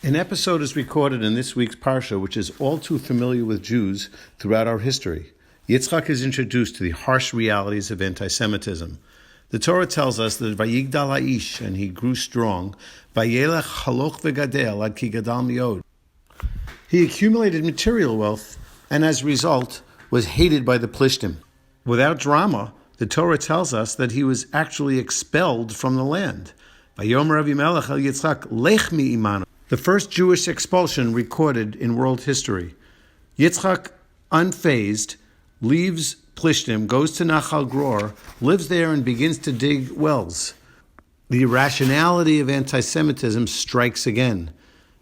An episode is recorded in this week's Parsha, which is all too familiar with Jews throughout our history. Yitzchak is introduced to the harsh realities of anti-Semitism. The Torah tells us that Vayigdal ha'ish, and he grew strong, Vayelech haloch v'gadel ad ki gadal miod. He accumulated material wealth, and as a result, was hated by the Plishtim. Without drama, the Torah tells us that he was actually expelled from the land. Vayomer Avimelech el Yitzchak, lech mi imanu. The first Jewish expulsion recorded in world history. Yitzchak, unfazed, leaves Plishtim, goes to Nachal Gror, lives there and begins to dig wells. The irrationality of anti-Semitism strikes again.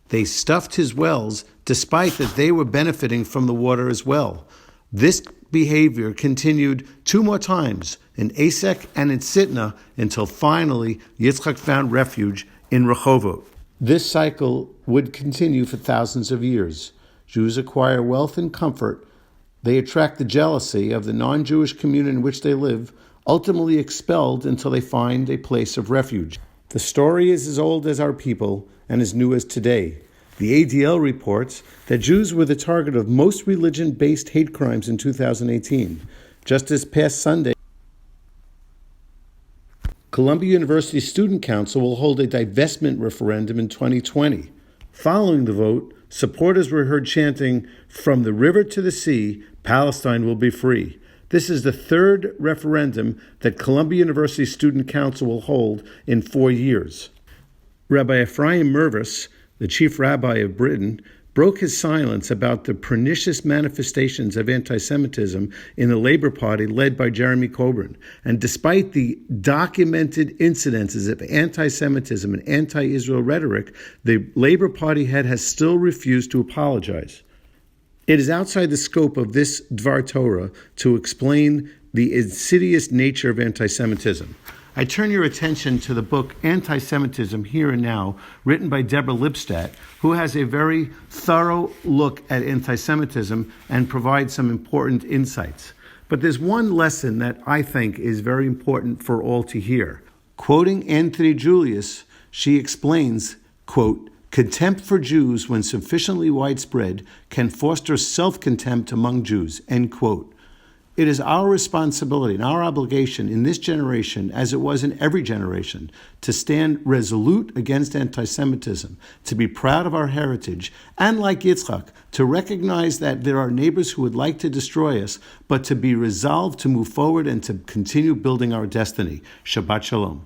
They stuffed his wells despite that they were benefiting from the water as well. This behavior continued two more times, in Asek and in Sitna, until finally Yitzchak found refuge in Rehovot. This cycle would continue for thousands of years. Jews acquire wealth and comfort. They attract the jealousy of the non-Jewish community in which they live, ultimately expelled until they find a place of refuge. The story is as old as our people and as new as today. The ADL reports that Jews were the target of most religion-based hate crimes in 2018. Just this past Sunday, Columbia University Student Council will hold a divestment referendum in 2020. Following the vote, supporters were heard chanting, "From the river to the sea, Palestine will be free." This is the third referendum that Columbia University Student Council will hold in 4 years. Rabbi Ephraim Mervis, the chief rabbi of Britain, broke his silence about the pernicious manifestations of anti-Semitism in the Labor Party led by Jeremy Corbyn. And despite the documented incidences of anti-Semitism and anti-Israel rhetoric, the Labor Party head has still refused to apologize. It is outside the scope of this Dvar Torah to explain the insidious nature of anti-Semitism. I turn your attention to the book Anti-Semitism Here and Now, written by Deborah Lipstadt, who has a very thorough look at anti-Semitism and provides some important insights. But there's one lesson that I think is very important for all to hear. Quoting Anthony Julius, she explains, quote, "Contempt for Jews, when sufficiently widespread, can foster self-contempt among Jews," end quote. It is our responsibility and our obligation in this generation, as it was in every generation, to stand resolute against anti-Semitism, to be proud of our heritage, and like Yitzchak, to recognize that there are neighbors who would like to destroy us, but to be resolved to move forward and to continue building our destiny. Shabbat Shalom.